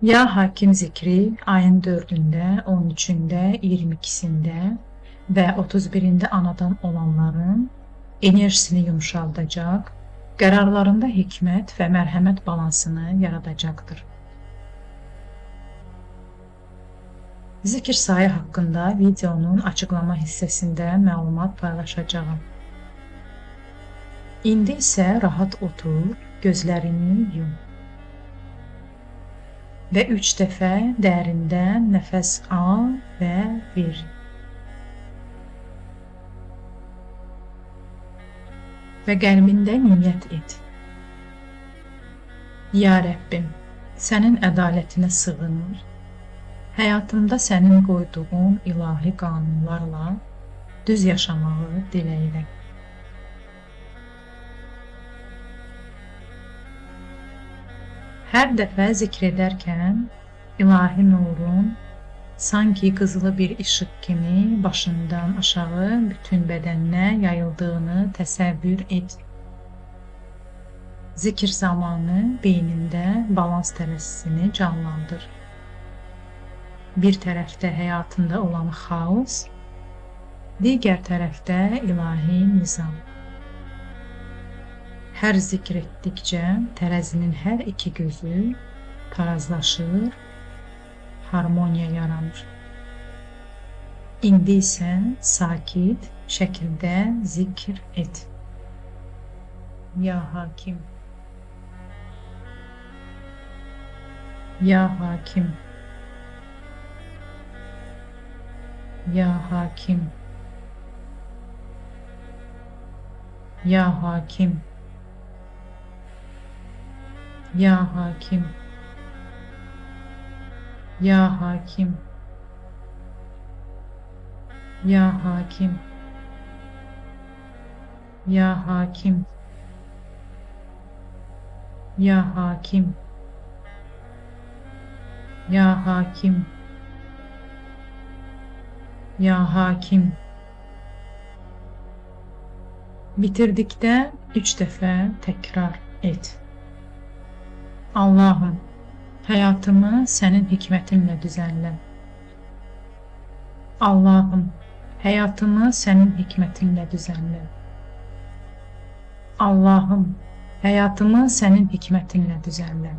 Ya Hakim zikri ayın 4-də, 13-də, 22-sində və 31-də anadan olanların enerjisini yumşaldacaq, qərarlarında hikmət və mərhəmət balansını yaradacaqdır. Zikir sayı haqqında videonun açıqlama hissəsində məlumat paylaşacağım. İndi isə rahat otur, gözlərini yum və 3 dəfə dərindən nəfəs al və ver. Və qəlbində niyyət et. Ya Rəbbim, sənin ədalətinə sığınır, həyatımda sənin qoyduğun ilahi qanunlarla düz yaşamağı diləyirəm. Hər dəfə zikr edərkən ilahi nurun sanki qızılı bir işıq kimi başından aşağı bütün bədəninə yayıldığını təsəvvür et. Zikir zamanı beynində balans tərəzzisini canlandır. Bir tərəfdə həyatında olan xaos, digər tərəfdə ilahi nizam. Hər zikr etdikcə tərəzinin hər iki gözü tarazlaşır, harmoniya yaranır. İndi isə sakit şəkildə zikr et. Ya Hakim, Ya Hakim, Ya Hakim, Ya Hakim, Ya Hakim, Ya Hakim, Ya Hakim, Ya Hakim, Ya Hakim, Ya Hakim, Ya Hakim. Bitirdikdə 3 dəfə təkrar et. Allahım, həyatımı sənin hikmətinlə düzənlə. Allahım, həyatımı sənin hikmətinlə düzənlə. Allahım, həyatımı sənin hikmətinlə düzənlə.